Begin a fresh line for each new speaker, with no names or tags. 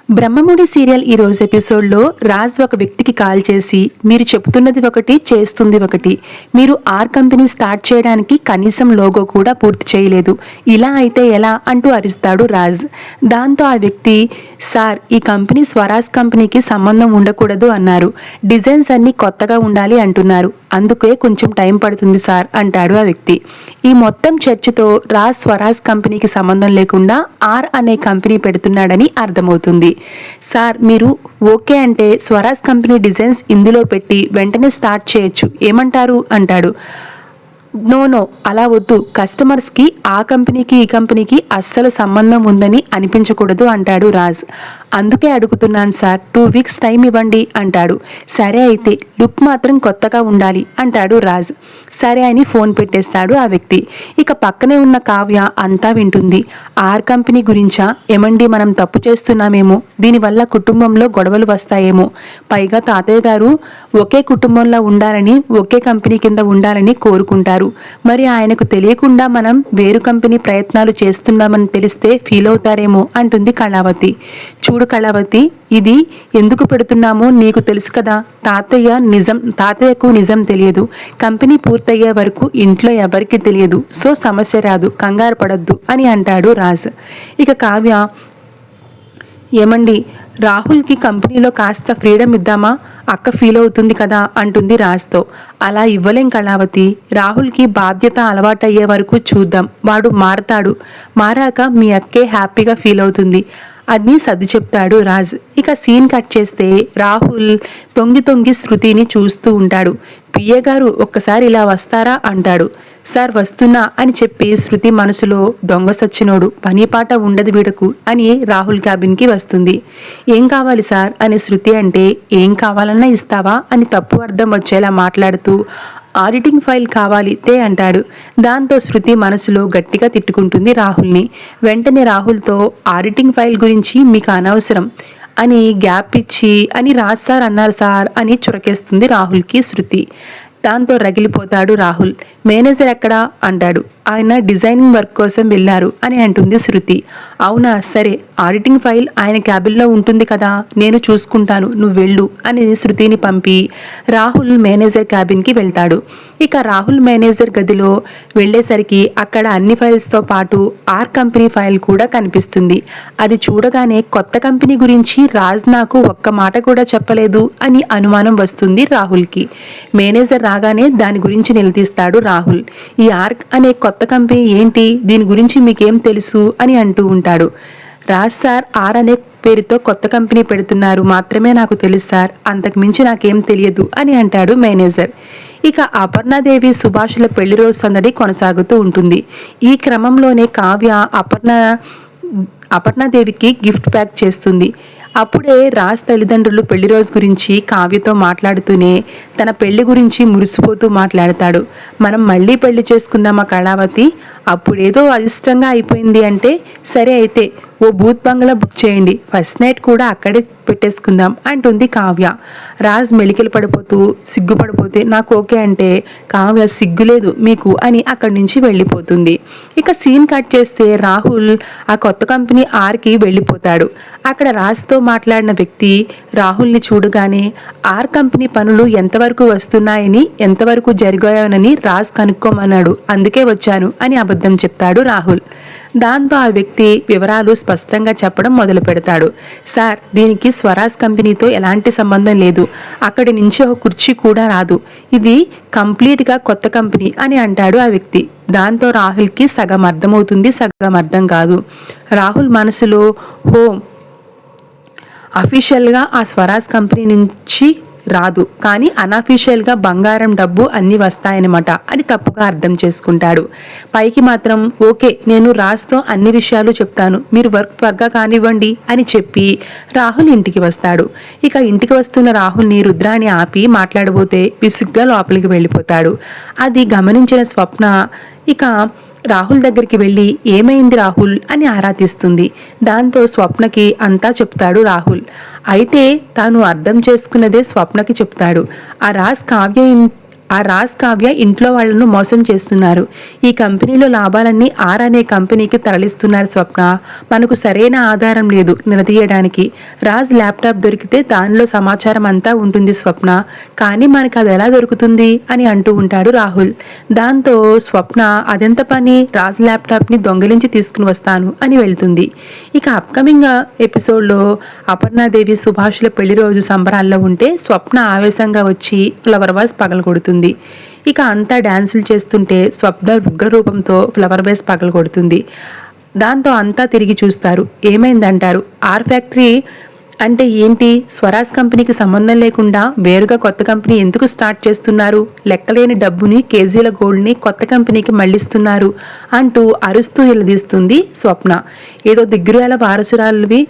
Brahmamudi serial ఈ రోజు ఎపిసోడ్లో రాజ్ ఒక వ్యక్తికి కాల్ చేసి మీరు చెబుతున్నది ఒకటి చేస్తుంది ఒకటి, మీరు ఆర్ కంపెనీ స్టార్ట్ చేయడానికి కనీసం లోగో కూడా పూర్తి చేయలేదు, ఇలా అయితే ఎలా అంటూ అరుస్తాడు రాజ్. దాంతో ఆ వ్యక్తి, సార్ ఈ కంపెనీ స్వరాజ్ కంపెనీకి సంబంధం ఉండకూడదు అన్నారు, డిజైన్స్ అన్నీ కొత్తగా ఉండాలి అంటున్నారు, అందుకే కొంచెం టైం పడుతుంది సార్ అంటాడు ఆ వ్యక్తి. ఈ మొత్తం చర్చతో రాజ్ స్వరాజ్ కంపెనీకి సంబంధం లేకుండా ఆర్ అనే కంపెనీ పెడుతున్నాడని అర్థమవుతుంది. సార్ మీరు ఓకే అంటే స్వరాజ్ కంపెనీ డిజైన్స్ ఇందులో పెట్టి వెంటనే స్టార్ట్ చేయొచ్చు, ఏమంటారు అంటాడు. నో అలా వద్దు, కస్టమర్స్కి ఆ కంపెనీకి ఈ కంపెనీకి అస్సలు సంబంధం ఉందని అనిపించకూడదు అంటాడు రాజ్. అందుకే అడుగుతున్నాను సార్, 2 వీక్స్ టైం ఇవ్వండి అంటాడు. సరే అయితే లుక్ మాత్రం కొత్తగా ఉండాలి అంటాడు రాజ్. సరే అని ఫోన్ పెట్టేస్తాడు ఆ వ్యక్తి. ఇక పక్కనే ఉన్న కావ్య అంతా వింటుంది. ఆర్ కంపెనీ గురించా, ఏమండి మనం తప్పు చేస్తున్నామేమో, దీనివల్ల కుటుంబంలో గొడవలు వస్తాయేమో, పైగా తాతయ్య గారు ఒకే కుటుంబంలో ఉండాలని ఒకే కంపెనీ కింద ఉండాలని కోరుకుంటారు, మరి ఆయనకు తెలియకుండా మనం వేరు కంపెనీ ప్రయత్నాలు చేస్తున్నామని తెలిస్తే ఫీల్ అవుతారేమో అంటుంది కళావతి. చూడు కళావతి, ఇది ఎందుకు పెడుతున్నామో నీకు తెలుసు కదా, తాతయ్యకు నిజం తెలియదు, కంపెనీ పూర్తయ్యే వరకు ఇంట్లో ఎవరికి తెలియదు, సో సమస్య రాదు, కంగారు పడద్దు అని అంటాడు రాజ్. ఇక కావ్య, ఏమండి రాహుల్కి కంపెనీలో కాస్త ఫ్రీడమ్ ఇద్దామా, అక్క ఫీల్ అవుతుంది కదా అంటుంది రాజ్తో. అలా ఇవ్వలేం కళావతి, రాహుల్కి బాధ్యత అలవాటయ్యే వరకు చూద్దాం, వాడు మారాక మీ అక్కే హ్యాపీగా ఫీల్ అవుతుంది అని సర్ది చెప్తాడు రాజ్. ఇక సీన్ కట్ చేస్తే రాహుల్ తొంగి శృతిని చూస్తూ ఉంటాడు. పిఏ గారు ఒక్కసారి ఇలా వస్తారా అంటాడు. సార్ వస్తున్నా అని చెప్పి శృతి మనసులో దొంగ సచ్చినోడు, పనిపాట ఉండదు వీడకు అని రాహుల్ క్యాబిన్కి వస్తుంది. ఏం కావాలి సార్ అని శృతి అంటే, ఏం కావాలన్నా ఇస్తావా అని తప్పు అర్థం వచ్చేలా మాట్లాడుతూ, ఆడిటింగ్ ఫైల్ కావాలి తే అంటాడు. దాంతో శృతి మనసులో గట్టిగా తిట్టుకుంటుంది రాహుల్ని. వెంటనే రాహుల్తో, ఆడిటింగ్ ఫైల్ గురించి మీకు అనవసరం అని గ్యాప్ ఇచ్చి అని రాజ్ సార్ అన్నారు సార్ అని చురకేస్తుంది రాహుల్కి శృతి. దాంతో రగిలిపోతాడు రాహుల్. మేనేజర్ ఎక్కడా అంటాడు. ఆయన డిజైనింగ్ వర్క్ కోసం వెళ్ళారు అని అంటుంది శృతి. అవునా, సరే ఆడిటింగ్ ఫైల్ ఆయన క్యాబిన్లో ఉంటుంది కదా, నేను చూసుకుంటాను, నువ్వు వెళ్ళు అని శృతిని పంపి రాహుల్ మేనేజర్ క్యాబిన్కి వెళ్తాడు. ఇక రాహుల్ మేనేజర్ గదిలో వెళ్ళేసరికి అక్కడ అన్ని ఫైల్స్తో పాటు ఆర్ కంపెనీ ఫైల్ కూడా కనిపిస్తుంది. అది చూడగానే కొత్త కంపెనీ గురించి రాజ్ నాకు ఒక్క మాట కూడా చెప్పలేదు అని అనుమానం వస్తుంది రాహుల్కి. మేనేజర్ రాగానే దాని గురించి నిలదీస్తాడు రాహుల్. ఈ ఆర్క్ అనే కొత్త కంపెనీ ఏంటి, దీని గురించి మీకేం తెలుసు అని అంటూ ఉంటాడు. రాజ్ సార్ ఆర్ అనే పేరుతో కొత్త కంపెనీ పెడుతున్నారు మాత్రమే నాకు తెలుసు సార్, అంతకు మించి నాకేం తెలియదు అని అంటాడు మేనేజర్. ఇక అపర్ణాదేవి సుభాష్ల పెళ్లి రోజు సందడి కొనసాగుతూ ఉంటుంది. ఈ క్రమంలోనే కావ్య అపర్ణాదేవికి గిఫ్ట్ ప్యాక్ చేస్తుంది. అప్పుడే రాజ్ తల్లిదండ్రులు పెళ్లి రోజు గురించి కావ్యతో మాట్లాడుతూనే తన పెళ్లి గురించి మురిసిపోతూ మాట్లాడతాడు. మనం మళ్ళీ పెళ్లి చేసుకుందామా కళావతి, అప్పుడేదో అయిష్టంగా అయిపోయింది అంటే, సరే అయితే ఓ బూత్ బంగ్లా బుక్ చేయండి, ఫస్ట్ నైట్ కూడా అక్కడే పెట్టేసుకుందాం అంటుంది కావ్య. రాజ్ మెలికలు పడిపోతూ సిగ్గుపడిపోతే నాకు ఓకే అంటే, కావ్య సిగ్గులేదు మీకు అని అక్కడి నుంచి వెళ్ళిపోతుంది. ఇక సీన్ కట్ చేస్తే రాహుల్ ఆ కొత్త కంపెనీ ఆర్కి వెళ్ళిపోతాడు. అక్కడ రాజ్తో మాట్లాడిన వ్యక్తి రాహుల్ని చూడగానే ఆర్ కంపెనీ పనులు ఎంతవరకు వస్తున్నాయని ఎంతవరకు జరిగాయోనని రాజ్ కనుక్కోమన్నాడు, అందుకే వచ్చాను అని అబద్ధం చెప్తాడు రాహుల్. దాంతో ఆ వ్యక్తి వివరాలు స్పష్టంగా చెప్పడం మొదలు పెడతాడు. సార్ దీనికి స్వరాజ్ కంపెనీతో ఎలాంటి సంబంధం లేదు, అక్కడి నుంచి ఒక కుర్చీ కూడా రాదు, ఇది కంప్లీట్గా కొత్త కంపెనీ అని అంటాడు ఆ వ్యక్తి. దాంతో రాహుల్కి సగం అర్థమవుతుంది, సగం అర్థం కాదు. రాహుల్ మనసులో అఫీషియల్గా ఆ స్వరాజ్ కంపెనీ నుంచి రాదు, కానీ అన్అఫీషియల్గా బంగారం డబ్బు అన్నీ వస్తాయన్నమాట అని తప్పుగా అర్థం చేసుకుంటాడు. పైకి మాత్రం ఓకే నేను రాజ్తో అన్ని విషయాలు చెప్తాను, మీరు వర్క్ త్వరగా కానివ్వండి అని చెప్పి రాహుల్ ఇంటికి వస్తాడు. ఇక ఇంటికి వస్తున్న రాహుల్ని రుద్రాని ఆపి మాట్లాడబోతే విసుగ్గా లోపలికి వెళ్ళిపోతాడు. అది గమనించిన స్వప్న ఇక రాహుల్ దగ్గరికి వెళ్ళి ఏమైంది రాహుల్ అని ఆరా తీస్తుంది. దాంతో స్వప్నకి అంతా చెప్తాడు రాహుల్. అయితే తాను అర్థం చేసుకున్నదే స్వప్నకి చెప్తాడు. ఆ రాజ్ కావ్య ఆ రాజ్ కావ్య ఇంట్లో వాళ్లను మోసం చేస్తున్నారు. ఈ కంపెనీలో లాభాలన్నీ ఆర్ అనే కంపెనీకి తరలిస్తున్నారు స్వప్న. మనకు సరైన ఆధారం లేదు నిలదీయడానికి. రాజ్ ల్యాప్టాప్ దొరికితే దానిలో సమాచారం అంతా ఉంటుంది స్వప్న, కానీ మనకు అది ఎలా దొరుకుతుంది అని అంటూ ఉంటాడు రాహుల్. దాంతో స్వప్న అదెంత పని, రాజ్ ల్యాప్టాప్ని దొంగిలించి తీసుకుని వస్తాను అని వెళ్తుంది. ఇక అప్కమింగ్ ఎపిసోడ్లో అపర్ణాదేవి సుభాష్ల పెళ్లి రోజు సంబరాల్లో ఉంటే స్వప్న ఆవేశంగా వచ్చి ఫ్లవర్ వాస్ పగలగొడుతుంది. ఇక అంతా డాన్సులు చేస్తుంటే స్వప్న ఉగ్రరూపంతో ఫ్లవర్ వేస్ పగలగొడుతుంది. దాంతో అంతా తిరిగి చూస్తారు. ఏమైందంటారు? ఆర్ ఫ్యాక్టరీ అంటే ఏంటి? స్వరాజ్ కంపెనీకి సంబంధం లేకుండా వేరుగా కొత్త కంపెనీ ఎందుకు స్టార్ట్ చేస్తున్నారు? లెక్కలేని డబ్బుని, కేజీల గోల్డ్ని కొత్త కంపెనీకి మళ్లిస్తున్నారు అంటూ అరుస్తూ నిలదీస్తుంది స్వప్న. ఏదో దిగ్గురాల వారసురాలివి